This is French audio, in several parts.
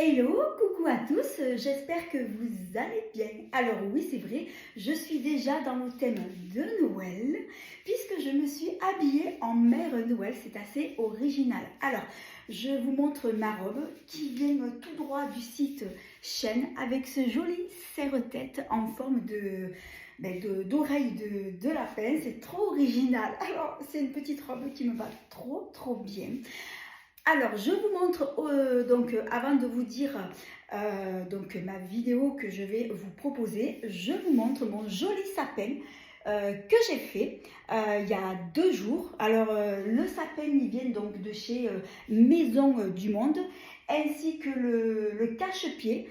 Hello, coucou à tous, j'espère que vous allez bien. Alors oui, c'est vrai, je suis déjà dans le thème de Noël, puisque je me suis habillée en mère Noël, c'est assez original. Alors, je vous montre ma robe qui vient tout droit du site Shein avec ce joli serre-tête en forme d'oreille de lapin, c'est trop original. Alors, c'est une petite robe qui me va trop bien. Alors, je vous montre, avant de vous dire ma vidéo que je vais vous proposer, je vous montre mon joli sapin que j'ai fait il y a 2 jours. Alors, le sapin, il vient donc de chez Maison du Monde, ainsi que le cache-pied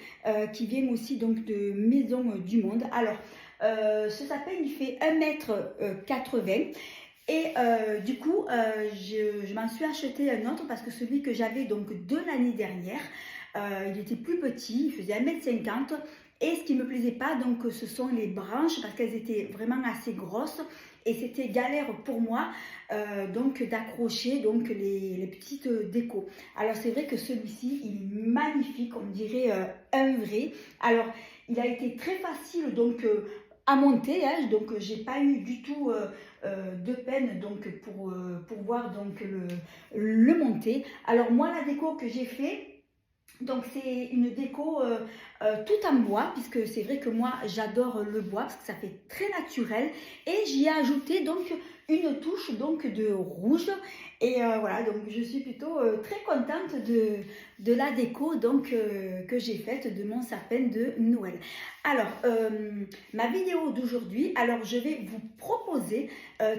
qui vient aussi donc de Maison du Monde. Alors, ce sapin, il fait 1,80 m. Et du coup, je m'en suis acheté un autre parce que celui que j'avais donc de l'année dernière, il était plus petit, il faisait 1,50 m. Et ce qui ne me plaisait pas, donc, ce sont les branches parce qu'elles étaient vraiment assez grosses. Et c'était galère pour moi donc d'accrocher donc les petites décos. Alors c'est vrai que celui-ci, il est magnifique, on dirait un vrai. Alors il a été très facile donc à monter, hein, donc j'ai pas eu du tout de peine donc pour pouvoir donc le monter. Alors moi la déco que j'ai fait, donc c'est une déco tout en bois, puisque c'est vrai que moi j'adore le bois parce que ça fait très naturel, et j'y ai ajouté donc une touche donc de rouge. Et voilà, donc je suis plutôt très contente de la déco donc que j'ai faite de mon sapin de Noël. Alors ma vidéo d'aujourd'hui, alors je vais vous proposer 30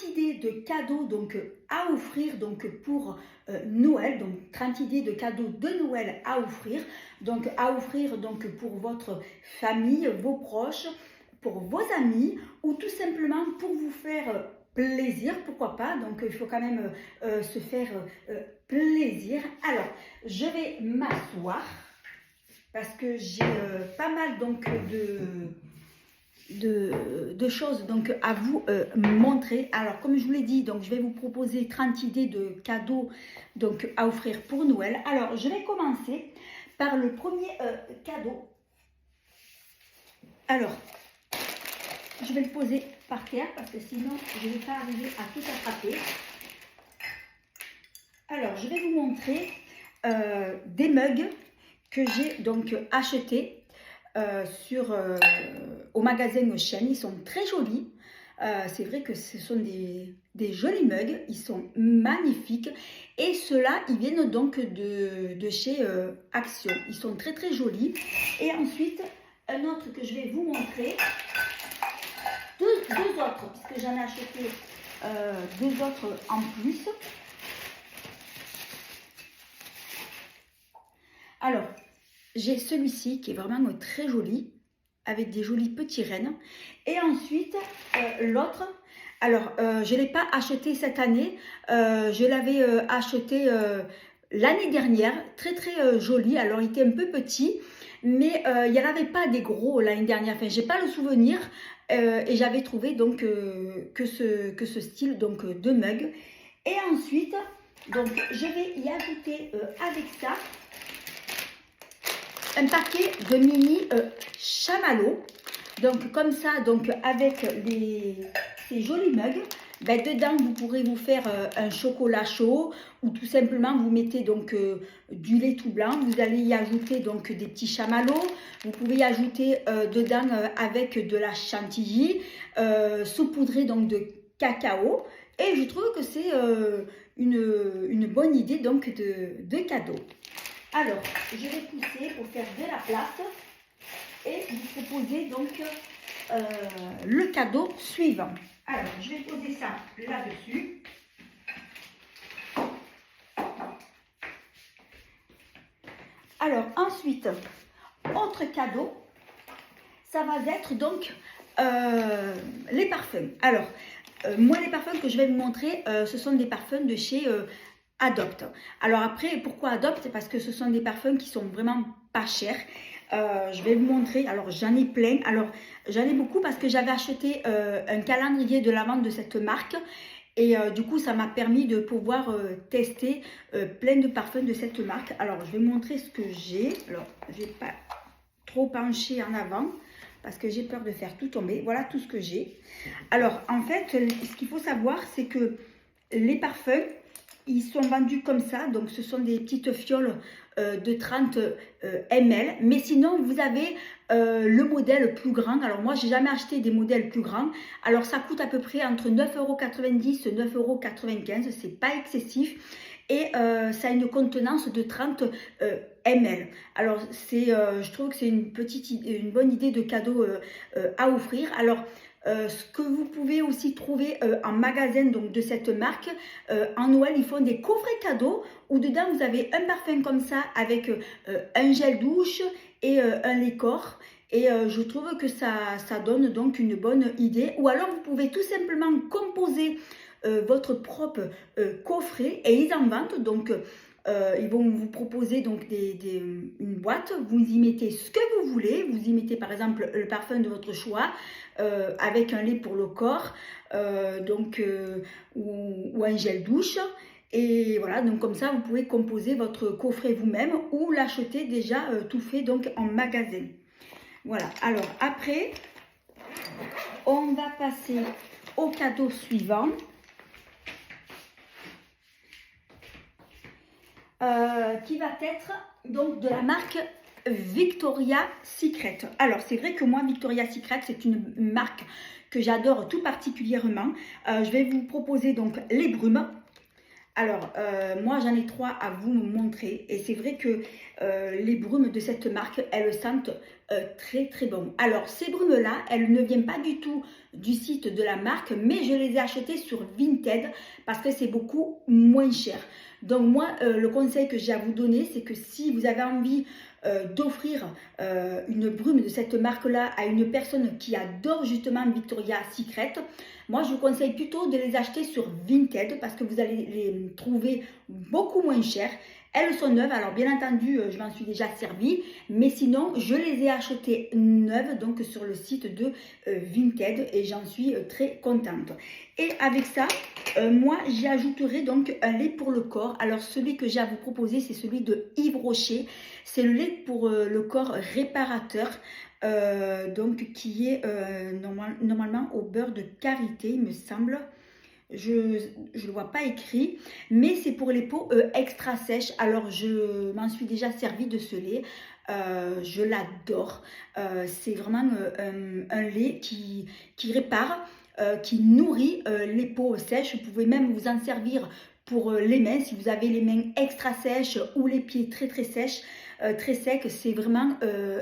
idées de cadeaux donc à offrir donc pour Noël, donc 30 idées de cadeaux de Noël à offrir donc pour votre famille, vos proches, pour vos amis, ou tout simplement pour vous faire plaisir, pourquoi pas. Donc il faut quand même se faire plaisir. Alors je vais m'asseoir parce que j'ai pas mal donc de choses donc à vous montrer. Alors comme je vous l'ai dit, donc je vais vous proposer 30 idées de cadeaux donc à offrir pour Noël. Alors je vais commencer par le premier cadeau. Alors je vais le poser par terre parce que sinon je ne vais pas arriver à tout attraper. Alors je vais vous montrer des mugs que j'ai donc achetés au magasin Shein. Ils sont très jolis. C'est vrai que ce sont des jolis mugs, ils sont magnifiques, et ceux-là ils viennent donc de chez Action. Ils sont très jolis. Et ensuite un autre que je vais vous montrer, deux autres, puisque j'en ai acheté deux autres en plus. Alors j'ai celui-ci qui est vraiment très joli, avec des jolis petits rennes. Et ensuite, l'autre, alors je ne l'ai pas acheté cette année, je l'avais acheté l'année dernière, très joli. Alors il était un peu petit, mais il n'y en avait pas des gros l'année dernière, enfin j'ai pas le souvenir, et j'avais trouvé donc que ce style donc de mug. Et ensuite, donc je vais y ajouter avec ça un paquet de mini chamallows. Donc comme ça, donc avec ces jolis mugs, ben, dedans vous pourrez vous faire un chocolat chaud, ou tout simplement vous mettez donc du lait tout blanc. Vous allez y ajouter donc des petits chamallows. Vous pouvez y ajouter dedans avec de la chantilly saupoudrée donc de cacao. Et je trouve que c'est une bonne idée donc de cadeau. Alors, je vais pousser pour faire de la place et vous proposer donc le cadeau suivant. Alors, je vais poser ça là-dessus. Alors, ensuite, autre cadeau, ça va être donc les parfums. Alors, moi, les parfums que je vais vous montrer, ce sont des parfums de chez Adopt. Alors après, pourquoi Adopt? Parce que ce sont des parfums qui sont vraiment pas chers. Je vais vous montrer. Alors j'en ai plein. Alors j'en ai beaucoup parce que j'avais acheté un calendrier de la vente de cette marque. Et du coup, ça m'a permis de pouvoir tester plein de parfums de cette marque. Alors, je vais vous montrer ce que j'ai. Alors, je vais pas trop pencher en avant parce que j'ai peur de faire tout tomber. Voilà tout ce que j'ai. Alors, en fait, ce qu'il faut savoir, c'est que les parfums, ils sont vendus comme ça. Donc, ce sont des petites fioles de 30 ml. Mais sinon, vous avez le modèle plus grand. Alors, moi, j'ai jamais acheté des modèles plus grands. Alors, ça coûte à peu près entre 9,90 € et 9,95 €. C'est pas excessif. Et ça a une contenance de 30 ml. Alors, je trouve que c'est une bonne idée de cadeau à offrir. Alors, ce que vous pouvez aussi trouver en magasin donc, de cette marque, en Noël, ils font des coffrets cadeaux où dedans vous avez un parfum comme ça avec un gel douche et un lait corps. Et je trouve que ça donne donc une bonne idée. Ou alors vous pouvez tout simplement composer votre propre coffret et ils en vendent. Donc ils vont vous proposer donc une boîte, vous y mettez ce que vous voulez, vous y mettez par exemple le parfum de votre choix avec un lait pour le corps ou un gel douche. Et voilà, donc comme ça vous pouvez composer votre coffret vous-même ou l'acheter déjà tout fait donc en magasin. Voilà, alors après on va passer au cadeau suivant. Qui va être donc de la marque Victoria's Secret. Alors c'est vrai que moi Victoria's Secret c'est une marque que j'adore tout particulièrement. Je vais vous proposer donc les brumes. Alors moi j'en ai 3 à vous montrer et c'est vrai que les brumes de cette marque elles sentent très très bon. Alors ces brumes là elles ne viennent pas du tout du site de la marque mais je les ai achetées sur Vinted parce que c'est beaucoup moins cher. Donc moi le conseil que j'ai à vous donner c'est que si vous avez envie d'offrir une brume de cette marque là à une personne qui adore justement Victoria's Secret, moi je vous conseille plutôt de les acheter sur Vinted parce que vous allez les trouver beaucoup moins cher. Elles sont neuves, alors bien entendu je m'en suis déjà servi, mais sinon je les ai achetées neuves donc sur le site de Vinted et j'en suis très contente. Et avec ça, moi j'y ajouterai donc un lait pour le corps. Alors celui que j'ai à vous proposer c'est celui de Yves Rocher. C'est le lait pour le corps réparateur. Donc qui est normalement au beurre de karité il me semble. Je ne le vois pas écrit, mais c'est pour les peaux extra sèches. Alors je m'en suis déjà servi de ce lait, je l'adore. C'est vraiment un lait qui répare, qui nourrit les peaux sèches. Vous pouvez même vous en servir pour les mains, si vous avez les mains extra sèches ou les pieds très très sèches. Très sec, c'est vraiment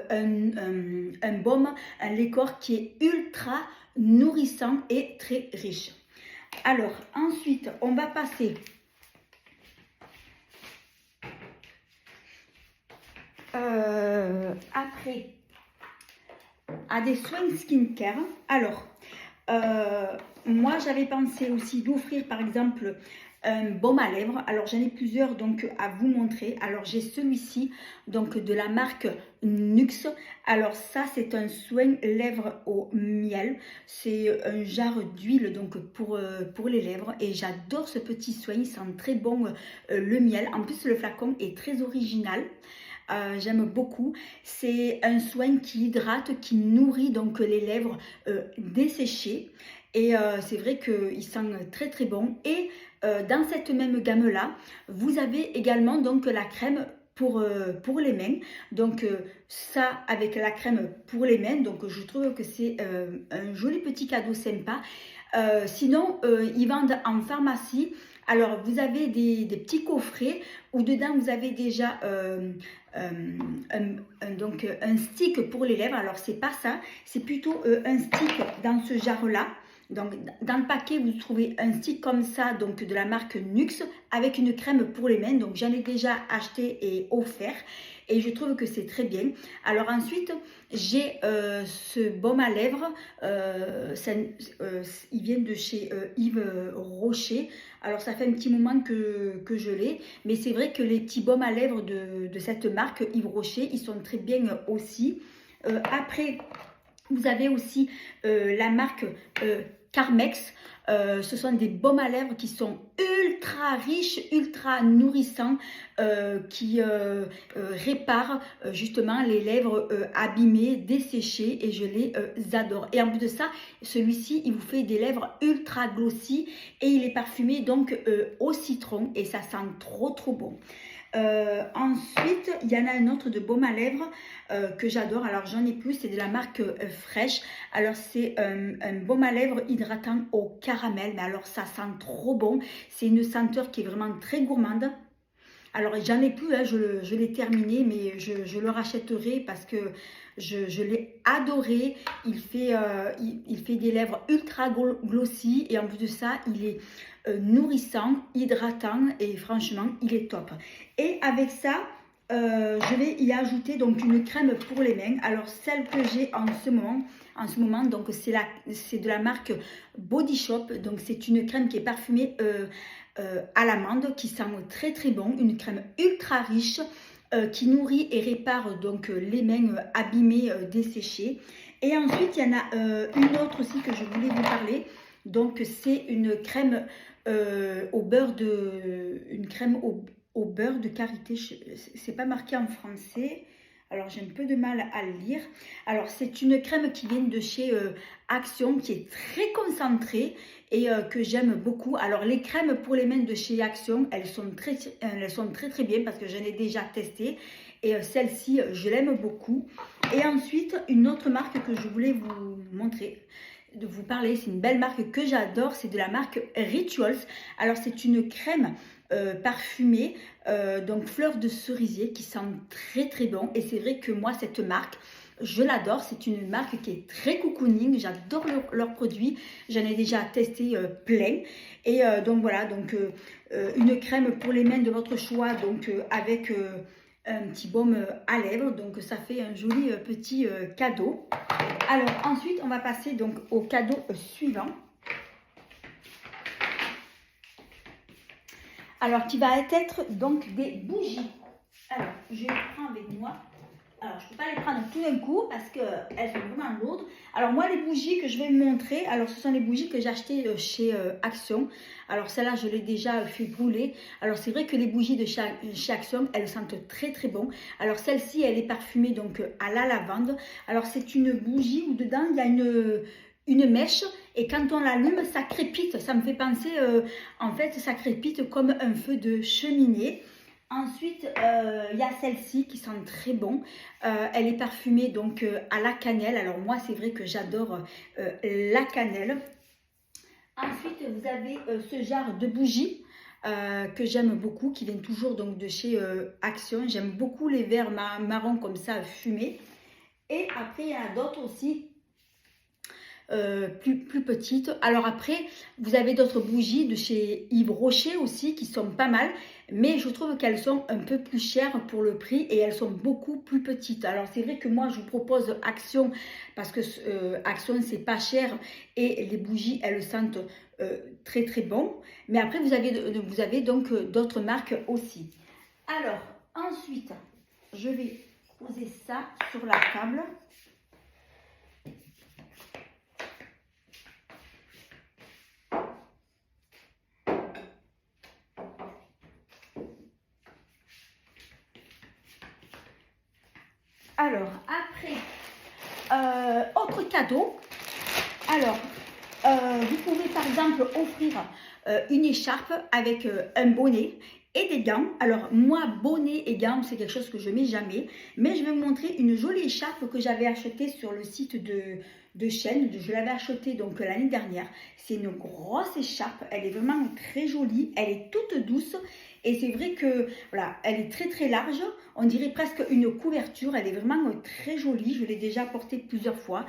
un baume, un lait corps qui est ultra nourrissant et très riche. Alors ensuite on va passer après à des soins skincare. Alors moi j'avais pensé aussi d'offrir par exemple un baume à lèvres. Alors j'en ai plusieurs donc à vous montrer. Alors j'ai celui-ci donc de la marque Nuxe. Alors ça c'est un soin lèvres au miel. C'est un jarre d'huile donc pour les lèvres et j'adore ce petit soin. Il sent très bon le miel. En plus le flacon est très original. J'aime beaucoup. C'est un soin qui hydrate, qui nourrit donc les lèvres desséchées. Et c'est vrai qu'il sent très très bon. Et dans cette même gamme là, vous avez également donc la crème pour les mains. Donc ça avec la crème pour les mains. Donc je trouve que c'est un joli petit cadeau sympa. Sinon ils vendent en pharmacie. Alors vous avez des petits coffrets où dedans vous avez déjà donc un stick pour les lèvres. Alors c'est pas ça, c'est plutôt un stick dans ce jarre là. Donc dans le paquet vous trouvez un stick comme ça donc de la marque Nuxe avec une crème pour les mains. Donc j'en ai déjà acheté et offert et je trouve que c'est très bien. Alors ensuite j'ai ce baume à lèvres, il vient de chez Yves Rocher. Alors ça fait un petit moment que je l'ai, mais c'est vrai que les petits baumes à lèvres de cette marque Yves Rocher, ils sont très bien aussi. Après vous avez aussi la marque Carmex. Ce sont des baumes à lèvres qui sont ultra riches, ultra nourrissants, qui réparent justement les lèvres abîmées, desséchées, et je les adore. Et en plus de ça, celui-ci, il vous fait des lèvres ultra glossy et il est parfumé donc au citron et ça sent trop bon. Ensuite, il y en a un autre de baume à lèvres que j'adore. Alors, j'en ai plus, c'est de la marque Fresh. Alors, c'est un baume à lèvres hydratant au caramel. Mais alors, ça sent trop bon. C'est une senteur qui est vraiment très gourmande. Alors, j'en ai plus, hein, je l'ai terminé, mais je le rachèterai parce que je l'ai adoré. Il fait des lèvres ultra glossy et en plus de ça, il est nourrissant, hydratant et franchement, il est top. Et avec ça, je vais y ajouter donc une crème pour les mains. Alors, celle que j'ai en ce moment, donc c'est de la marque Body Shop. Donc, c'est une crème qui est parfumée à l'amande, qui sent très bon, une crème ultra riche qui nourrit et répare donc les mains abîmées, desséchées. Et ensuite, il y en a une autre aussi que je voulais vous parler. Donc, c'est une crème au beurre au beurre de karité. C'est pas marqué en français. Alors, j'ai un peu de mal à le lire. Alors, c'est une crème qui vient de chez Action, qui est très concentrée et que j'aime beaucoup. Alors, les crèmes pour les mains de chez Action, elles sont très bien parce que j'en ai déjà testé. Et celle-ci, je l'aime beaucoup. Et ensuite, une autre marque que je voulais vous montrer, de vous parler, c'est une belle marque que j'adore, c'est de la marque Rituals. Alors, c'est une crème parfumée, donc fleur de cerisier, qui sent très bon. Et c'est vrai que moi, cette marque, je l'adore. C'est une marque qui est très cocooning. J'adore leurs produits. J'en ai déjà testé plein. Et donc voilà, donc une crème pour les mains de votre choix, donc avec un petit baume à lèvres. Donc ça fait un joli petit cadeau. Alors ensuite, on va passer donc au cadeau suivant. Alors, qui va être donc des bougies. Alors, je les prends avec moi. Alors, je ne peux pas les prendre tout d'un coup parce qu'elles sont vraiment lourdes. Alors, moi, les bougies que je vais vous montrer, alors ce sont les bougies que j'ai achetées chez Action. Alors, celle-là, je l'ai déjà fait brûler. Alors, c'est vrai que les bougies de chez Action, elles sentent très bon. Alors, celle-ci, elle est parfumée donc à la lavande. Alors, c'est une bougie où dedans, il y a une mèche et quand on l'allume, ça crépite. Ça me fait penser, en fait, ça crépite comme un feu de cheminée. Ensuite, il y a celle-ci qui sent très bon. Elle est parfumée donc à la cannelle. Alors moi, c'est vrai que j'adore la cannelle. Ensuite, vous avez ce genre de bougies que j'aime beaucoup, qui viennent toujours donc de chez Action. J'aime beaucoup les verres marron comme ça fumés. Et après, il y en a d'autres aussi plus petites. Alors après, vous avez d'autres bougies de chez Yves Rocher aussi qui sont pas mal, mais je trouve qu'elles sont un peu plus chères pour le prix et elles sont beaucoup plus petites. Alors c'est vrai que moi je vous propose Action parce que Action c'est pas cher et les bougies elles sentent très bon, mais après vous avez donc d'autres marques aussi. Alors ensuite je vais poser ça sur la table. Alors, après, autre cadeau. Alors, vous pouvez par exemple offrir une écharpe avec un bonnet et des gants. Alors, moi, bonnet et gants, c'est quelque chose que je ne mets jamais. Mais je vais vous montrer une jolie écharpe que j'avais achetée sur le site de Shein. Je l'avais achetée donc l'année dernière. C'est une grosse écharpe. Elle est vraiment très jolie. Elle est toute douce. Et c'est vrai que, voilà, elle est très large. On dirait presque une couverture. Elle est vraiment très jolie. Je l'ai déjà portée plusieurs fois.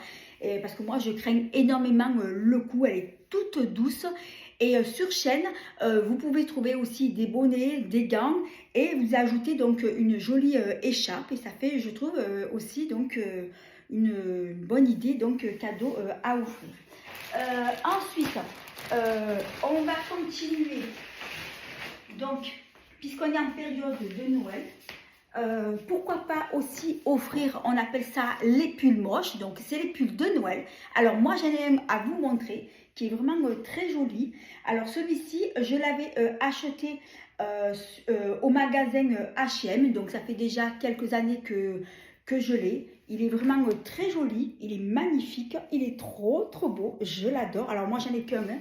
Parce que moi, je crains énormément le cou. Elle est toute douce. Et sur Shein, vous pouvez trouver aussi des bonnets, des gants. Et vous ajoutez donc une jolie écharpe. Et ça fait, je trouve, aussi donc une bonne idée, donc cadeau à offrir. Ensuite, on va continuer. Donc, puisqu'on est en période de Noël, Pourquoi pas aussi offrir, on appelle ça les pulls moches, donc c'est les pulls de Noël. Alors moi j'en ai un à vous montrer qui est vraiment très joli. Alors celui-ci je l'avais acheté au magasin H&M, donc ça fait déjà quelques années que je l'ai. Il est vraiment très joli, il est magnifique, il est trop beau, je l'adore. Alors moi j'en ai qu'un, hein.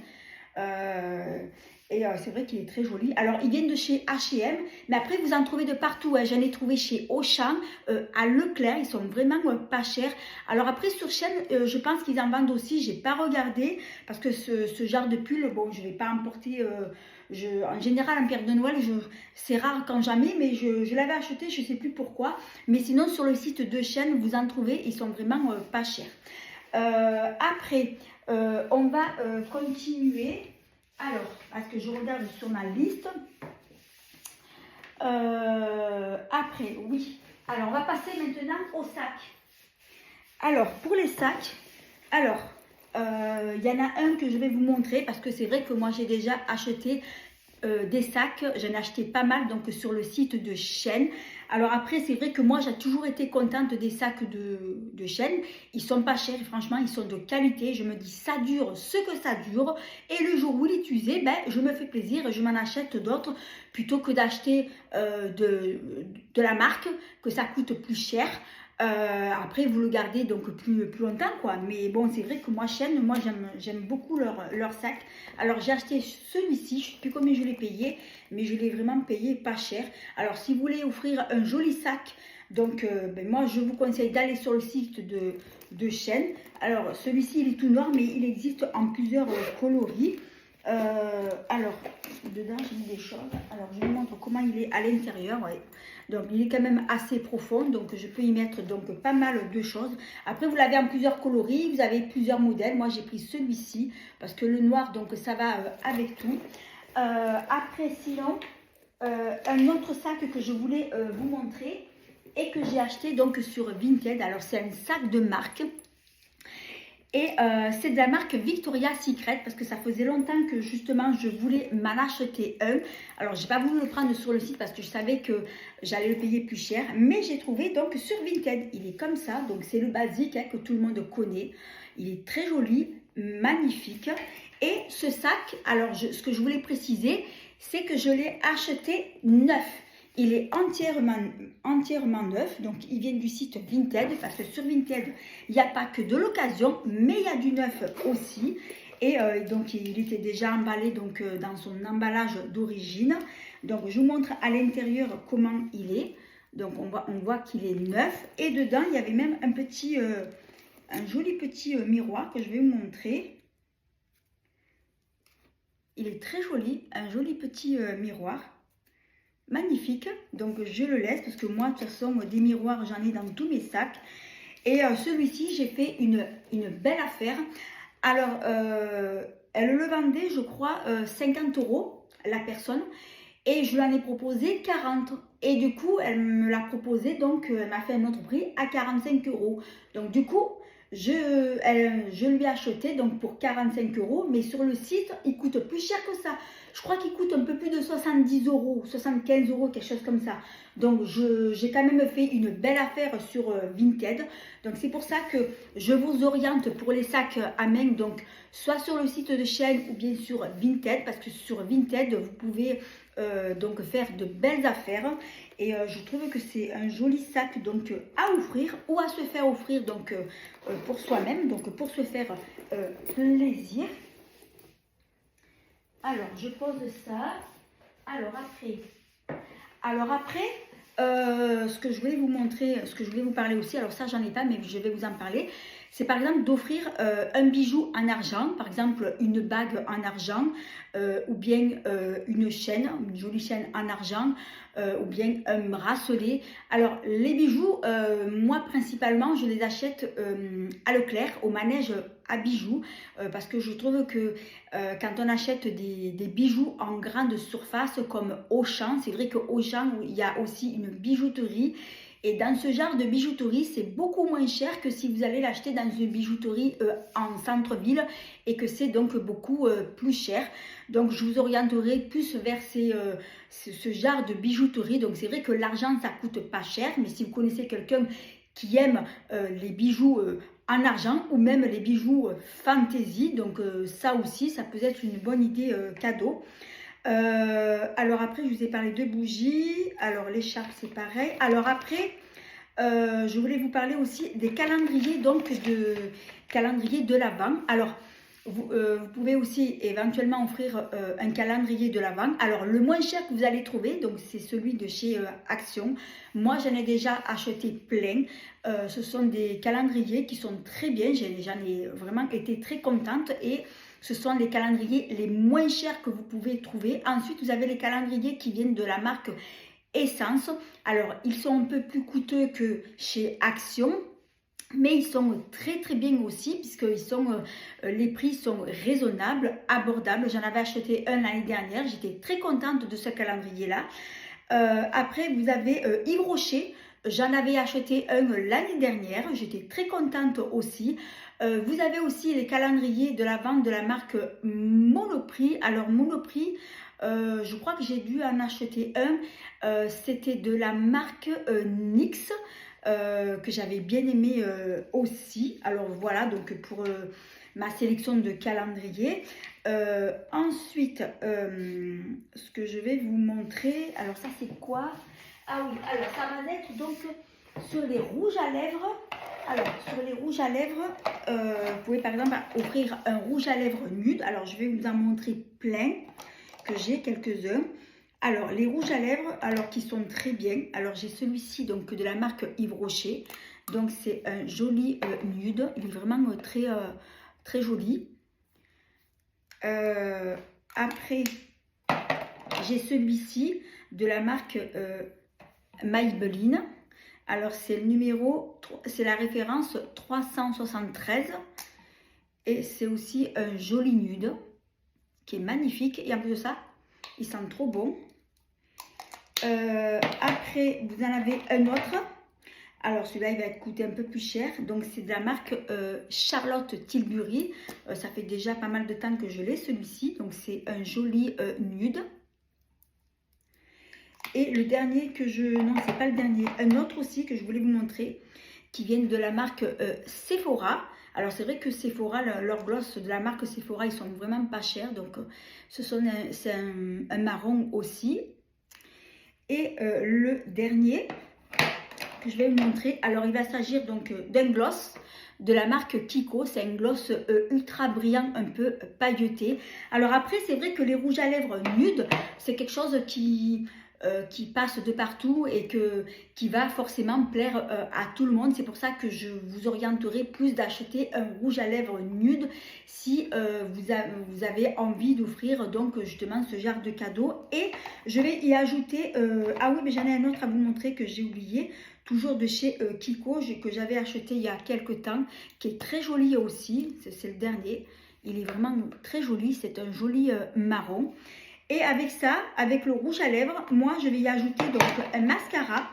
C'est vrai qu'il est très joli. Alors, ils viennent de chez H&M, mais après, vous en trouvez de partout, hein. J'en ai trouvé chez Auchan, à Leclerc. Ils sont vraiment pas chers. Alors après, sur chaîne, je pense qu'ils en vendent aussi. J'ai pas regardé parce que ce genre de pull, bon, je vais pas emporter. En général, en période de Noël, c'est rare quand jamais, mais je l'avais acheté, je sais plus pourquoi. Mais sinon, sur le site de chaîne, vous en trouvez. Ils sont vraiment pas chers. Après, on va continuer. Alors, parce que je regarde sur ma liste. Après, oui. Alors, on va passer maintenant aux sacs. Alors, pour les sacs, alors, il y en a un que je vais vous montrer parce que c'est vrai que moi, j'ai déjà acheté des sacs. J'en ai acheté pas mal donc sur le site de Shein. Alors après, c'est vrai que moi, j'ai toujours été contente des sacs de Shein. Ils sont pas chers, franchement, ils sont de qualité. Je me dis, ça dure ce que ça dure. Et le jour où il est usé, ben, je me fais plaisir et je m'en achète d'autres plutôt que d'acheter de la marque, que ça coûte plus cher. Après, vous le gardez donc plus longtemps, quoi. Mais bon, c'est vrai que moi, Shein, moi, j'aime beaucoup leur sac. Alors, j'ai acheté celui-ci, je ne sais plus combien je l'ai payé, mais je l'ai vraiment payé pas cher. Alors, si vous voulez offrir un joli sac, donc, ben, moi, je vous conseille d'aller sur le site de Shein. Alors, celui-ci, il est tout noir, mais il existe en plusieurs coloris. Alors, dedans, j'ai mis des choses. Alors, je vous montre comment il est à l'intérieur. Ouais. Donc, il est quand même assez profond. Donc, je peux y mettre donc pas mal de choses. Après, vous l'avez en plusieurs coloris. Vous avez plusieurs modèles. Moi, j'ai pris celui-ci parce que le noir, donc, ça va avec tout. Après, sinon, un autre sac que je voulais vous montrer et que j'ai acheté donc sur Vinted. Alors, c'est un sac de marque. Et c'est de la marque Victoria's Secret parce que ça faisait longtemps que justement je voulais m'en acheter un. Alors j'ai pas voulu le prendre sur le site parce que je savais que j'allais le payer plus cher. Mais j'ai trouvé donc sur Vinted. Il est comme ça, donc c'est le basique hein, que tout le monde connaît. Il est très joli, magnifique. Et ce sac, alors ce que je voulais préciser, c'est que je l'ai acheté neuf. Il est entièrement neuf, donc il vient du site Vinted, parce que sur Vinted, il n'y a pas que de l'occasion, mais il y a du neuf aussi. Et donc il était déjà emballé donc, dans son emballage d'origine. Donc je vous montre à l'intérieur comment il est. Donc on voit qu'il est neuf. Et dedans, il y avait même un joli petit miroir que je vais vous montrer. Il est très joli, un joli petit miroir. Magnifique, donc je le laisse parce que moi de toute façon des miroirs j'en ai dans tous mes sacs. Et celui-ci j'ai fait une belle affaire. Alors elle le vendait je crois 50 € la personne et je lui en ai proposé 40 et du coup elle me l'a proposé donc elle m'a fait un autre prix à 45 €. Donc du coup je lui ai acheté donc pour 45 € mais sur le site il coûte plus cher que ça. Je crois qu'il coûte un peu plus de 70 €, 75 €, quelque chose comme ça. Donc, j'ai quand même fait une belle affaire sur Vinted. Donc, c'est pour ça que je vous oriente pour les sacs à main. Donc, soit sur le site de Shein ou bien sur Vinted. Parce que sur Vinted, vous pouvez donc faire de belles affaires. Et je trouve que c'est un joli sac donc à offrir ou à se faire offrir donc pour soi-même. Donc, pour se faire plaisir. Alors, je pose ça. Alors après, ce que je voulais vous montrer, ce que je voulais vous parler aussi, alors ça, j'en ai pas, mais je vais vous en parler. C'est par exemple d'offrir un bijou en argent, par exemple une bague en argent, ou bien une chaîne, une jolie chaîne en argent, ou bien un bracelet. Alors, les bijoux, moi, principalement, je les achète à Leclerc, au manège à bijoux, parce que je trouve que quand on achète des bijoux en grande surface comme Auchan, c'est vrai qu'Auchan, il y a aussi une bijouterie Et dans ce genre de bijouterie, c'est beaucoup moins cher que si vous allez l'acheter dans une bijouterie en centre-ville et que c'est donc beaucoup plus cher. Donc je vous orienterai plus vers ce genre de bijouterie. Donc c'est vrai que l'argent, ça coûte pas cher, mais si vous connaissez quelqu'un qui aime les bijoux en argent ou même les bijoux fantaisie, donc ça aussi, ça peut être une bonne idée cadeau. Alors après, je vous ai parlé de bougies. Alors l'écharpe, c'est pareil. Alors après, je voulais vous parler aussi des calendriers, donc calendrier de l'Avent. Alors, vous pouvez aussi éventuellement offrir un calendrier de l'Avent. Alors, le moins cher que vous allez trouver, donc c'est celui de chez Action. Moi, j'en ai déjà acheté plein. Ce sont des calendriers qui sont très bien. J'en ai vraiment été très contente et ce sont les calendriers les moins chers que vous pouvez trouver. Ensuite, vous avez les calendriers qui viennent de la marque Essence. Alors, ils sont un peu plus coûteux que chez Action, mais ils sont très très bien aussi, puisque les prix sont raisonnables, abordables. J'en avais acheté un l'année dernière. J'étais très contente de ce calendrier-là. Après, vous avez Yves Rocher. J'en avais acheté un l'année dernière. J'étais très contente aussi. Vous avez aussi les calendriers de l'Avent de la marque Monoprix. Alors Monoprix, je crois que j'ai dû en acheter un. C'était de la marque NYX que j'avais bien aimé aussi. Alors voilà, donc pour ma sélection de calendriers. Ensuite, ce que je vais vous montrer, alors ça c'est quoi? Ah oui, alors ça va être donc sur les rouges à lèvres. Alors, sur les rouges à lèvres, vous pouvez par exemple offrir un rouge à lèvres nude. Alors, je vais vous en montrer plein, que j'ai quelques-uns. Alors, les rouges à lèvres, alors qui sont très bien. Alors, j'ai celui-ci, donc de la marque Yves Rocher. Donc, c'est un joli nude. Il est vraiment très joli. Après, j'ai celui-ci de la marque Maybelline. Alors, c'est le numéro, c'est la référence 373. Et c'est aussi un joli nude qui est magnifique. Et en plus de ça, il sent trop bon. Après, vous en avez un autre. Alors, celui-là, il va être coûté un peu plus cher. Donc, c'est de la marque Charlotte Tilbury. Ça fait déjà pas mal de temps que je l'ai, celui-ci. Donc, c'est un joli nude. Et le dernier que non, c'est pas le dernier, un autre aussi que je voulais vous montrer, qui viennent de la marque Sephora. Alors c'est vrai que Sephora, leurs glosses de la marque Sephora, ils sont vraiment pas chers. Donc c'est un marron aussi. Et le dernier que je vais vous montrer, alors il va s'agir donc d'un gloss de la marque Kiko. C'est un gloss ultra brillant, un peu pailleté. Alors après, c'est vrai que les rouges à lèvres nudes, c'est quelque chose qui passe de partout et qui va forcément plaire à tout le monde. C'est pour ça que je vous orienterai plus d'acheter un rouge à lèvres nude si vous avez envie d'offrir donc justement ce genre de cadeau. Et je vais y ajouter, ah oui, mais j'en ai un autre à vous montrer que j'ai oublié, toujours de chez Kiko, que j'avais acheté il y a quelques temps, qui est très joli aussi, c'est le dernier. Il est vraiment très joli, c'est un joli marron. Et avec ça, avec le rouge à lèvres, moi je vais y ajouter donc un mascara.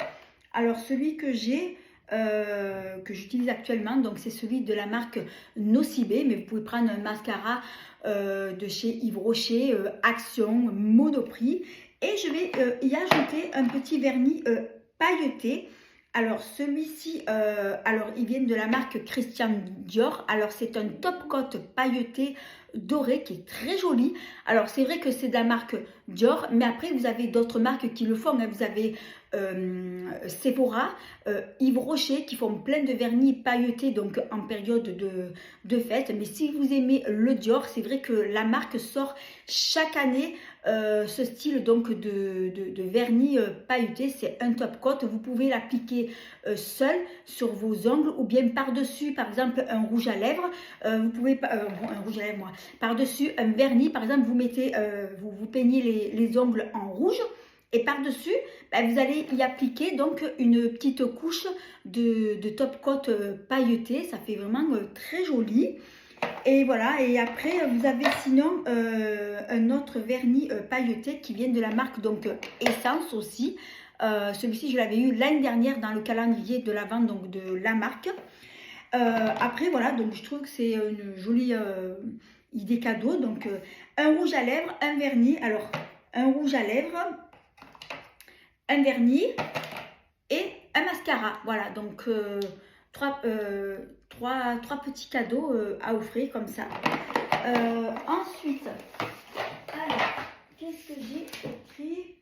Alors celui que j'ai, que j'utilise actuellement, donc c'est celui de la marque Nocibé, mais vous pouvez prendre un mascara de chez Yves Rocher, Action, Monoprix. Et je vais y ajouter un petit vernis pailleté. Alors celui-ci, alors ils viennent de la marque Christian Dior. Alors c'est un top coat pailleté doré qui est très joli. Alors c'est vrai que c'est de la marque Dior, mais après vous avez d'autres marques qui le font, hein. Vous avez Sephora, Yves Rocher qui font plein de vernis pailletés donc en période de fête. Mais si vous aimez le Dior, c'est vrai que la marque sort chaque année ce style donc de vernis pailleté. C'est un top coat. Vous pouvez l'appliquer seul sur vos ongles ou bien par-dessus par exemple un rouge à lèvres. Vous pouvez un rouge à lèvres moi. Par-dessus un vernis, par exemple, vous mettez, vous peignez les ongles en rouge et par-dessus, vous allez y appliquer donc une petite couche de top coat pailleté. Ça fait vraiment très joli. Et voilà, et après, vous avez sinon un autre vernis pailleté qui vient de la marque donc Essence aussi. Celui-ci, je l'avais eu l'année dernière dans le calendrier de l'Avent, donc de la marque. Après, voilà, donc je trouve que c'est une jolie idée cadeau. Donc, un rouge à lèvres, un vernis. Alors, un rouge à lèvres, un vernis et un mascara. Voilà, donc trois petits cadeaux à offrir comme ça. Ensuite, alors, qu'est-ce que j'ai écrit?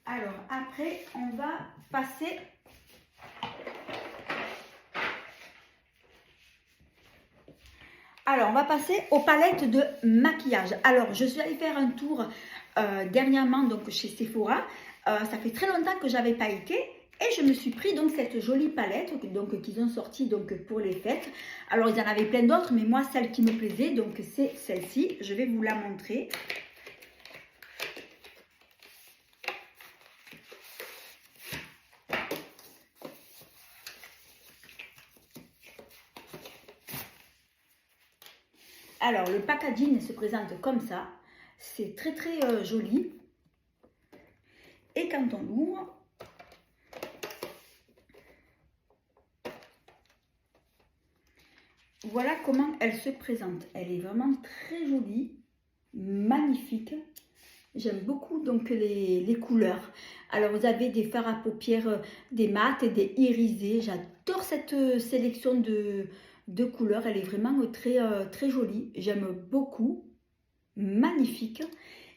Alors, après, on va passer aux palettes de maquillage. Alors, je suis allée faire un tour dernièrement donc chez Sephora. Ça fait très longtemps que j'avais pas été et je me suis pris donc cette jolie palette donc qu'ils ont sorti donc pour les fêtes. Alors, il y en avait plein d'autres, mais moi, celle qui me plaisait, donc c'est celle-ci. Je vais vous la montrer. Alors, le packaging se présente comme ça. C'est très très joli. Et quand on l'ouvre, voilà comment elle se présente. Elle est vraiment très jolie, magnifique. J'aime beaucoup donc les couleurs. Alors, vous avez des fards à paupières, des mats et des irisés. J'adore cette sélection de couleurs. Elle est vraiment très jolie. J'aime beaucoup. Magnifique.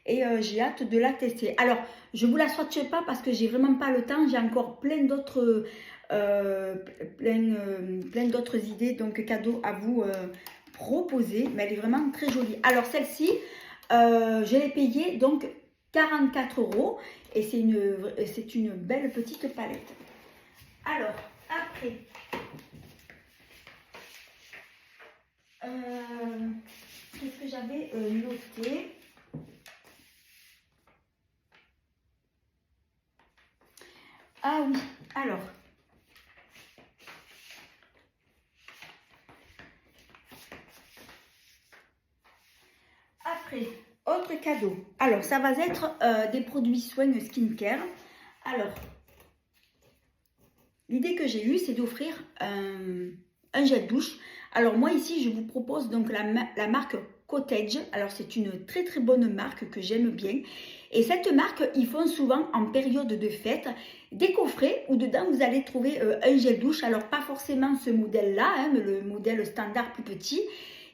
Et j'ai hâte de la tester. Alors, je ne vous la swatche pas parce que j'ai vraiment pas le temps. J'ai encore plein d'autres plein d'autres idées, donc cadeaux à vous proposer. Mais elle est vraiment très jolie. Alors, celle-ci, je l'ai payée donc 44 € et c'est une belle petite palette. Alors, après, qu'est-ce que j'avais noté? Ah oui, alors, après, autre cadeau. Alors, ça va être des produits soins skincare. Alors, l'idée que j'ai eue, c'est d'offrir un gel douche. Alors, moi ici, je vous propose donc la marque Cottage. Alors, c'est une très très bonne marque que j'aime bien. Et cette marque, ils font souvent en période de fête des coffrets où dedans vous allez trouver un gel douche. Alors, pas forcément ce modèle-là, hein, mais le modèle standard plus petit.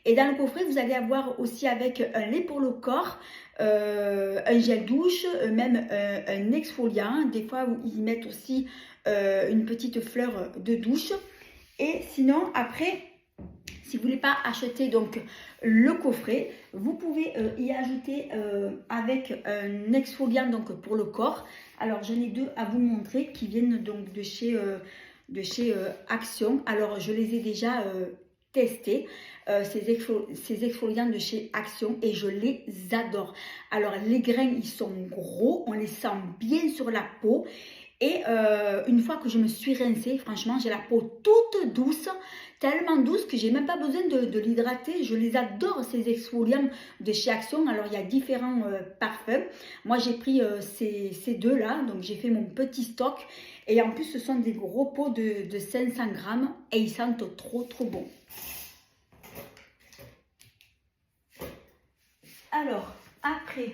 Et dans le coffret, vous allez avoir aussi avec un lait pour le corps, un gel douche, même un exfoliant. Des fois, ils mettent aussi une petite fleur de douche. Et sinon, après, si vous ne voulez pas acheter donc le coffret, vous pouvez y ajouter avec un exfoliant donc pour le corps. Alors, j'en ai deux à vous montrer qui viennent donc de chez Action. Alors, je les ai déjà testés, ces exfoliants de chez Action et je les adore. Alors, les grains, ils sont gros, on les sent bien sur la peau. Et une fois que je me suis rincée, franchement, j'ai la peau toute douce, tellement douce que j'ai même pas besoin de l'hydrater. Je les adore, ces exfoliants de chez Action. Alors, il y a différents parfums. Moi, j'ai pris ces deux-là, donc j'ai fait mon petit stock. Et en plus, ce sont des gros pots de 500 grammes et ils sentent trop, trop bon. Alors, après...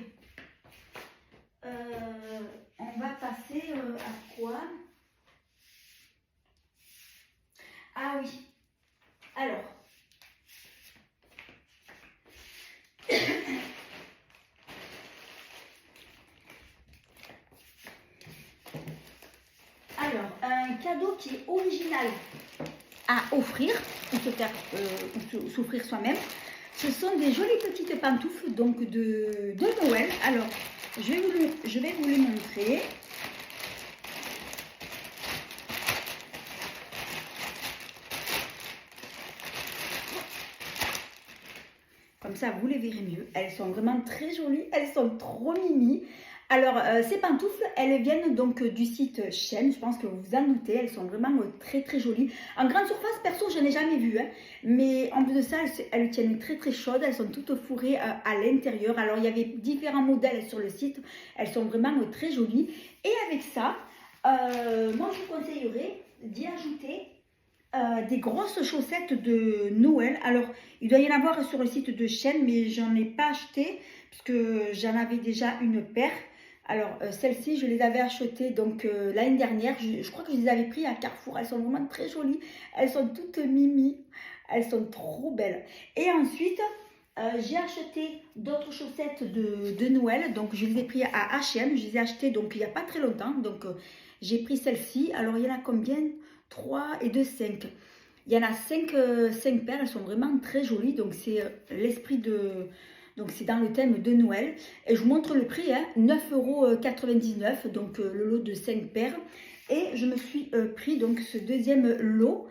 on va passer à quoi? Ah oui, alors, un cadeau qui est original à offrir ou se faire s'offrir soi-même. Ce sont des jolies petites pantoufles donc de Noël. Alors, je vais vous les montrer. Comme ça, vous les verrez mieux. Elles sont vraiment très jolies. Elles sont trop mimi. Alors, ces pantoufles, elles viennent donc du site Shein. Je pense que vous vous en doutez, elles sont vraiment très très jolies. En grande surface, perso, je n'ai jamais vu, hein. Mais en plus de ça, elles tiennent très très chaudes. Elles sont toutes fourrées à l'intérieur. Alors, il y avait différents modèles sur le site. Elles sont vraiment très jolies. Et avec ça, moi, je vous conseillerais d'y ajouter des grosses chaussettes de Noël. Alors, il doit y en avoir sur le site de Shein, mais j'en ai pas acheté puisque j'en avais déjà une paire. Alors, celles-ci, je les avais achetées donc l'année dernière. Je crois que je les avais pris à Carrefour. Elles sont vraiment très jolies. Elles sont toutes mimi. Elles sont trop belles. Et ensuite, j'ai acheté d'autres chaussettes de Noël. Donc, je les ai pris à H&M. Je les ai achetées donc il n'y a pas très longtemps. Donc, j'ai pris celle-ci. Alors, il y en a combien? 3 et 2, 5. Il y en a 5 paires. Elles sont vraiment très jolies. Donc, c'est l'esprit de... Donc, c'est dans le thème de Noël. Et je vous montre le prix, hein, 9,99 €. Donc, le lot de 5 paires. Et je me suis pris donc ce deuxième lot.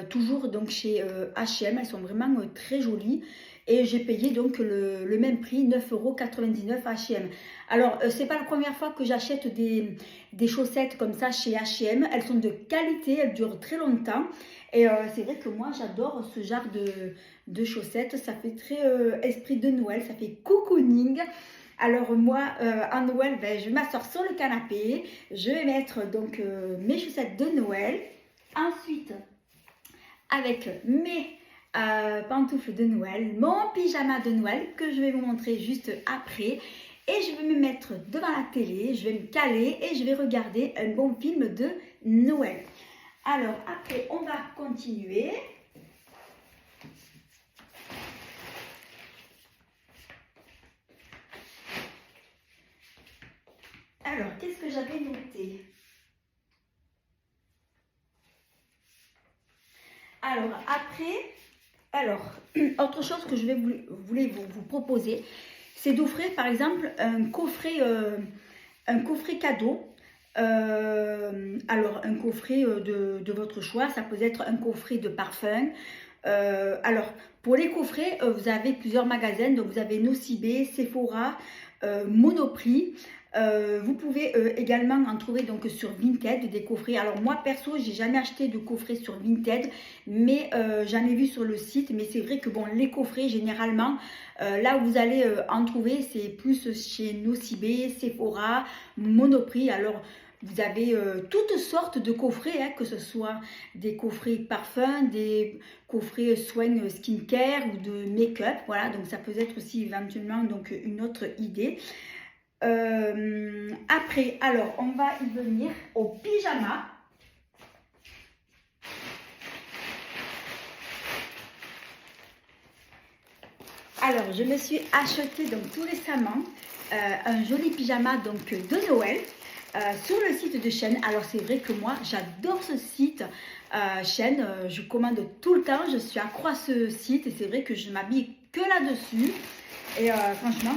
Toujours donc chez H&M. Elles sont vraiment très jolies. Et j'ai payé donc le même prix, 9,99 € H&M. Alors, c'est pas la première fois que j'achète des chaussettes comme ça chez H&M. Elles sont de qualité, elles durent très longtemps. Et c'est vrai que moi, j'adore ce genre de chaussettes. Ça fait très esprit de Noël, ça fait cocooning. Alors moi, en Noël, ben, je vais m'asseoir sur le canapé. Je vais mettre donc mes chaussettes de Noël. Ensuite, avec mes pantoufles de Noël, mon pyjama de Noël que je vais vous montrer juste après. Et je vais me mettre devant la télé, je vais me caler et je vais regarder un bon film de Noël. Alors après, on va continuer. Alors, qu'est-ce que j'avais noté? Alors après, autre chose que je voulais vous proposer, c'est d'offrir par exemple un coffret cadeau. Alors un coffret de votre choix, ça peut être un coffret de parfum. Alors pour les coffrets, vous avez plusieurs magasins, donc vous avez Nocibé, Sephora, Monoprix. Vous pouvez également en trouver donc sur Vinted des coffrets. Alors moi perso, j'ai jamais acheté de coffret sur Vinted, mais j'en ai vu sur le site. Mais c'est vrai que bon, les coffrets généralement, là où vous allez en trouver, c'est plus chez Nocibé, Sephora, Monoprix. Alors vous avez toutes sortes de coffrets, hein, que ce soit des coffrets parfums, des coffrets soins skincare ou de make-up. Voilà, donc ça peut être aussi éventuellement donc une autre idée. Après, alors on va y venir au pyjama. Alors je me suis acheté donc tout récemment un joli pyjama donc de Noël sur le site de Shein. Alors c'est vrai que moi j'adore ce site Shein, je commande tout le temps, je suis accro à ce site et c'est vrai que je m'habille que là-dessus et franchement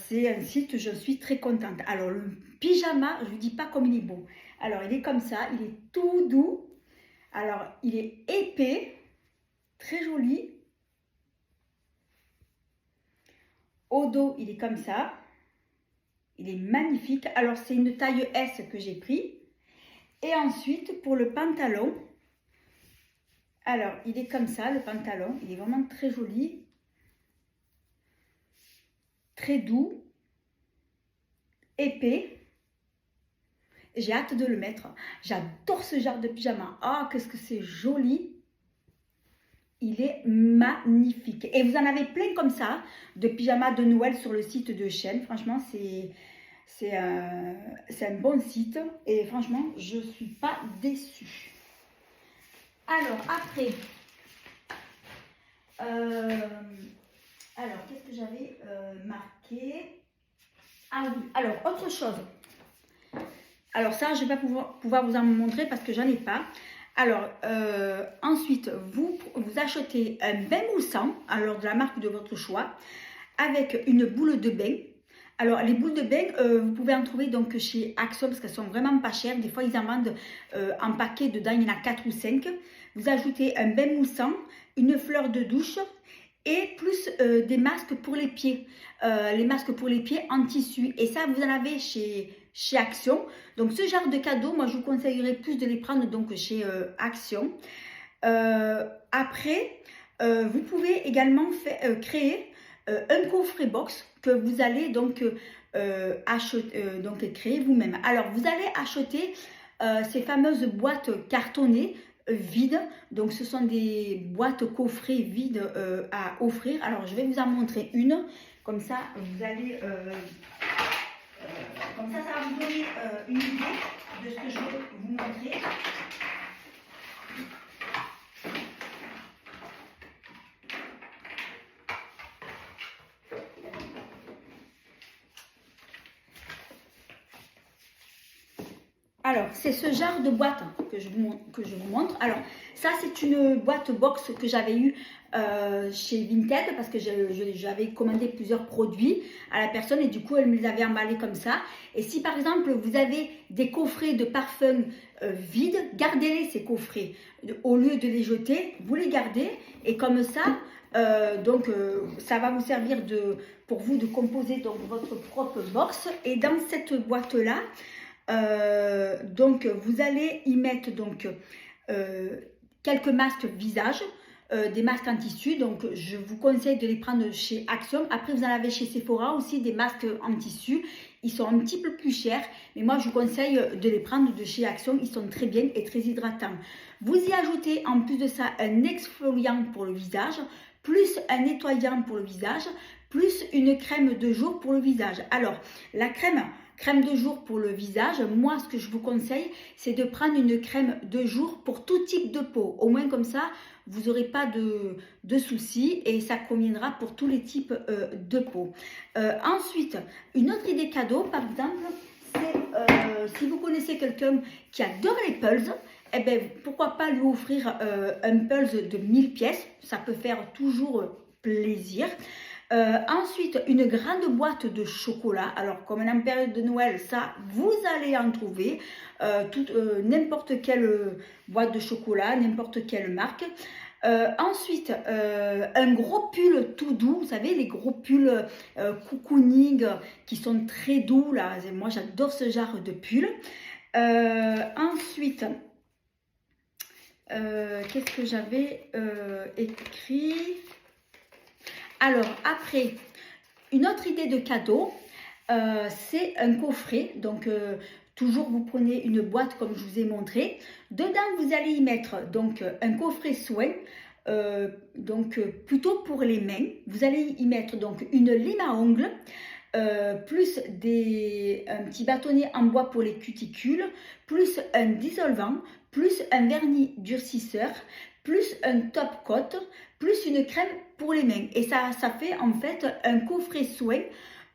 c'est un site, je suis très contente. Alors le pyjama, je ne vous dis pas comme il est beau. Alors il est comme ça, il est tout doux. Alors il est épais, très joli. Au dos, il est comme ça. Il est magnifique. Alors c'est une taille S que j'ai pris. Et ensuite pour le pantalon, alors il est comme ça le pantalon. Il est vraiment très joli. Très doux, épais. J'ai hâte de le mettre. J'adore ce genre de pyjama. Ah, qu'est-ce que c'est joli. Il est magnifique. Et vous en avez plein comme ça, de pyjamas de Noël sur le site de Shein. Franchement, c'est un bon site. Et franchement, je ne suis pas déçue. Alors, après... alors, qu'est-ce que j'avais marqué? Ah oui, alors, autre chose. Alors ça, je ne vais pas pouvoir vous en montrer parce que j'en ai pas. Alors, ensuite, vous achetez un bain moussant, alors de la marque de votre choix, avec une boule de bain. Alors, les boules de bain, vous pouvez en trouver donc chez Action parce qu'elles sont vraiment pas chères. Des fois, ils en vendent en paquet, dedans, il y en a 4 ou 5. Vous ajoutez un bain moussant, une fleur de douche et plus des masques pour les pieds. Les masques pour les pieds en tissu. Et ça, vous en avez chez Action. Donc, ce genre de cadeau, moi, je vous conseillerais plus de les prendre donc chez Action. Après, vous pouvez également créer un coffret box que vous allez donc, donc créer vous-même. Alors, vous allez acheter ces fameuses boîtes cartonnées vides. Donc, ce sont des boîtes coffrets vides à offrir. Alors, je vais vous en montrer une. Comme ça, vous allez... comme ça va vous donner une idée de ce que je vais vous montrer. Alors, c'est ce genre de boîte que je vous montre. Alors, ça, c'est une boîte box que j'avais eue chez Vinted parce que j'avais commandé plusieurs produits à la personne et du coup, elle me les avait emballés comme ça. Et si, par exemple, vous avez des coffrets de parfums vides, gardez-les, ces coffrets. Au lieu de les jeter, vous les gardez et comme ça, ça va vous servir pour vous de composer donc, votre propre box. Et dans cette boîte-là, donc vous allez y mettre donc quelques masques visage, des masques en tissu. Donc je vous conseille de les prendre chez Action. Après vous en avez chez Sephora aussi des masques en tissu. Ils sont un petit peu plus chers, mais moi je vous conseille de les prendre de chez Action. Ils sont très bien et très hydratants. Vous y ajoutez en plus de ça un exfoliant pour le visage, plus un nettoyant pour le visage, plus une crème de jour pour le visage. Alors la crème de jour pour le visage, moi ce que je vous conseille, c'est de prendre une crème de jour pour tout type de peau. Au moins comme ça, vous n'aurez pas de soucis et ça conviendra pour tous les types de peau. Ensuite, une autre idée cadeau, par exemple, c'est si vous connaissez quelqu'un qui adore les pulls, eh bien, pourquoi pas lui offrir un pulse de 1000 pièces, ça peut faire toujours plaisir. Ensuite, une grande boîte de chocolat. Alors, comme en période de Noël, ça, vous allez en trouver. N'importe quelle boîte de chocolat, n'importe quelle marque. Ensuite, un gros pull tout doux. Vous savez, les gros pulls cocooning qui sont très doux. Là. Moi, j'adore ce genre de pull. Ensuite, qu'est-ce que j'avais écrit ? Alors, après, une autre idée de cadeau, c'est un coffret. Donc, toujours, vous prenez une boîte comme je vous ai montré. Dedans, vous allez y mettre donc, un coffret soin, plutôt pour les mains. Vous allez y mettre donc, une lime à ongles, plus un petit bâtonnet en bois pour les cuticules, plus un dissolvant, plus un vernis durcisseur, plus un top coat, plus une crème pour les mains. Et ça fait en fait un coffret soin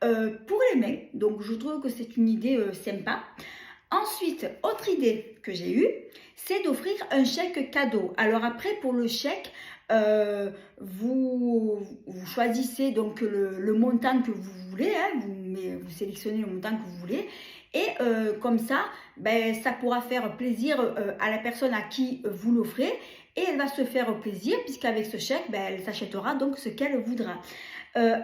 pour les mains. Donc je trouve que c'est une idée sympa. Ensuite, autre idée que j'ai eue, c'est d'offrir un chèque cadeau. Alors après, pour le chèque, vous choisissez donc le montant que vous voulez, hein, vous sélectionnez le montant que vous voulez. Et comme ça, ben, ça pourra faire plaisir à la personne à qui vous l'offrez. Et elle va se faire plaisir puisqu'avec ce chèque, ben, elle s'achètera donc ce qu'elle voudra.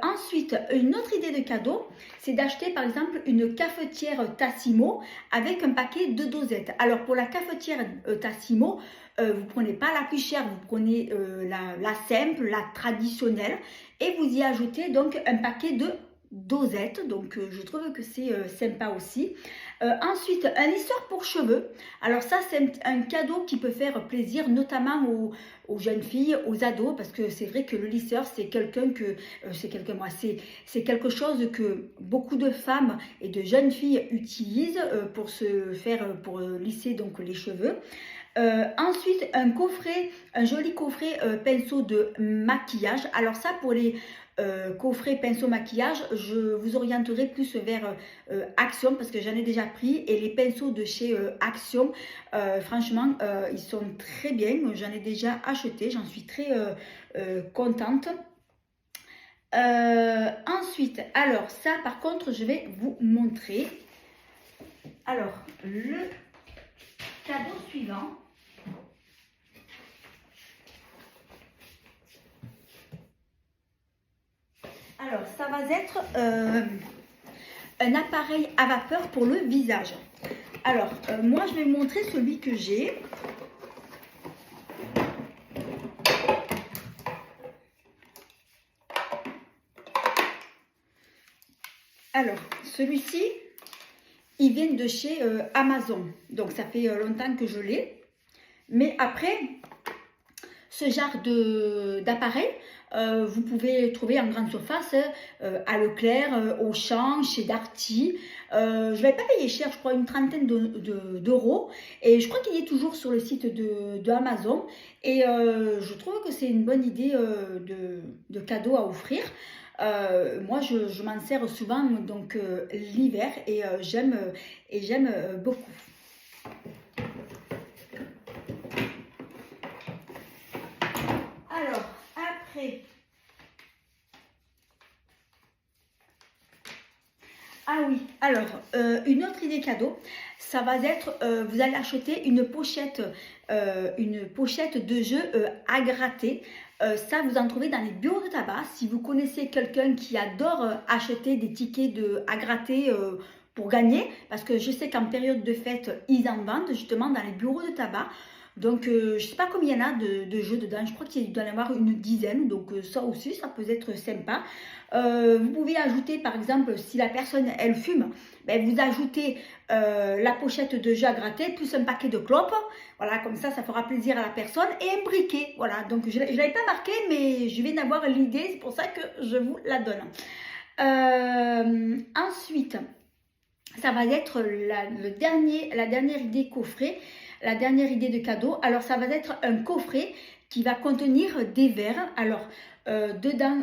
Ensuite, une autre idée de cadeau, c'est d'acheter par exemple une cafetière Tassimo avec un paquet de dosettes. Alors pour la cafetière Tassimo, vous prenez pas la plus chère, vous prenez la simple, la traditionnelle et vous y ajoutez donc un paquet de dosettes. Donc je trouve que c'est sympa aussi. Ensuite, un lisseur pour cheveux. Alors ça, c'est un cadeau qui peut faire plaisir, notamment aux jeunes filles, aux ados, parce que c'est vrai que le lisseur, c'est c'est quelque chose que beaucoup de femmes et de jeunes filles utilisent pour lisser donc les cheveux. Ensuite, un joli coffret pinceau de maquillage. Alors ça, pour les coffret pinceau maquillage, je vous orienterai plus vers Action parce que j'en ai déjà pris et les pinceaux de chez Action, franchement, ils sont très bien. J'en ai déjà acheté, j'en suis très contente. Ensuite, alors ça par contre, je vais vous montrer. Alors, le cadeau suivant. « Alors, ça va être un appareil à vapeur pour le visage. Alors, moi, je vais vous montrer celui que j'ai. Alors, celui-ci, il vient de chez Amazon. Donc, ça fait longtemps que je l'ai. Mais après, ce genre d'appareil, vous pouvez le trouver en grande surface, à Leclerc, Auchan, chez Darty. Je ne l'avais pas payé cher, je crois une trentaine d'euros. Et je crois qu'il est toujours sur le site de Amazon. Et je trouve que c'est une bonne idée de cadeau à offrir. Moi, je m'en sers souvent donc l'hiver et j'aime beaucoup. Alors, après, ah oui, alors, une autre idée cadeau, ça va être, vous allez acheter une pochette de jeu à gratter. Ça, vous en trouvez dans les bureaux de tabac. Si vous connaissez quelqu'un qui adore acheter des tickets à gratter pour gagner, parce que je sais qu'en période de fête, ils en vendent justement dans les bureaux de tabac. Donc, je ne sais pas combien il y en a de jeux dedans. Je crois qu'il doit y en avoir une dizaine. Donc, ça aussi, ça peut être sympa. Vous pouvez ajouter, par exemple, si la personne, elle fume, ben, vous ajoutez la pochette de jeu à gratter plus un paquet de clopes. Voilà, comme ça fera plaisir à la personne. Et un briquet. Voilà, donc je ne l'avais pas marqué, mais je viens d'avoir l'idée. C'est pour ça que je vous la donne. Ensuite, ça va être la dernière idée coffret. La dernière idée de cadeau, alors ça va être un coffret qui va contenir des verres. Alors, dedans,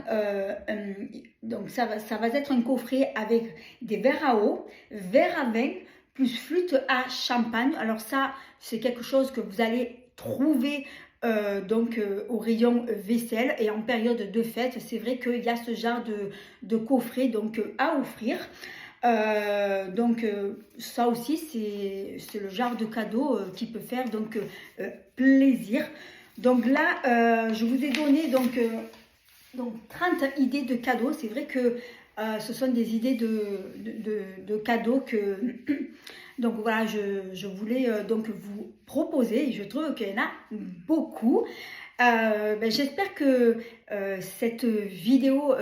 donc ça va être un coffret avec des verres à eau, verres à vin, plus flûte à champagne. Alors ça, c'est quelque chose que vous allez trouver donc au rayon vaisselle. Et en période de fête, c'est vrai qu'il y a ce genre de coffret donc, à offrir. Ça aussi c'est le genre de cadeau qui peut faire donc plaisir. Donc là je vous ai donné donc 30 idées de cadeaux. C'est vrai que ce sont des idées de cadeaux que donc voilà, je voulais donc vous proposer. Je trouve qu'il y en a beaucoup. J'espère que cette vidéo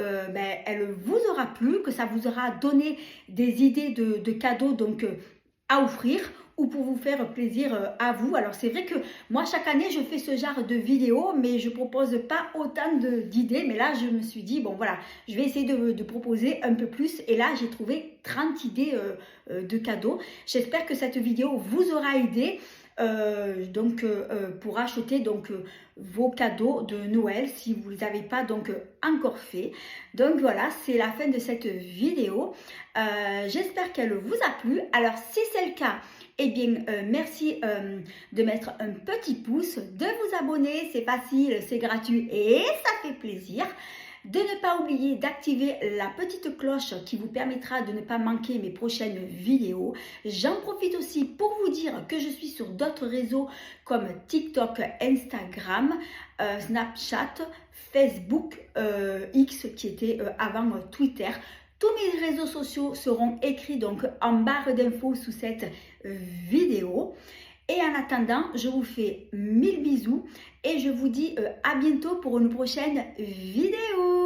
elle vous aura plu, que ça vous aura donné des idées de cadeaux donc à offrir ou pour vous faire plaisir à vous. Alors c'est vrai que moi chaque année je fais ce genre de vidéo, mais je propose pas autant d'idées. Mais là je me suis dit bon voilà, je vais essayer de proposer un peu plus. Et là j'ai trouvé 30 idées de cadeaux. J'espère que cette vidéo vous aura aidé. Pour acheter donc vos cadeaux de Noël si vous ne les avez pas donc encore fait. Donc voilà, c'est la fin de cette vidéo. J'espère qu'elle vous a plu. Alors si c'est le cas, eh bien merci de mettre un petit pouce, de vous abonner, c'est facile, c'est gratuit et ça fait plaisir. De ne pas oublier d'activer la petite cloche qui vous permettra de ne pas manquer mes prochaines vidéos. J'en profite aussi pour vous dire que je suis sur d'autres réseaux comme TikTok, Instagram, Snapchat, Facebook, X qui était avant Twitter. Tous mes réseaux sociaux seront écrits donc en barre d'infos sous cette vidéo. Et en attendant, je vous fais 1000 bisous et je vous dis à bientôt pour une prochaine vidéo.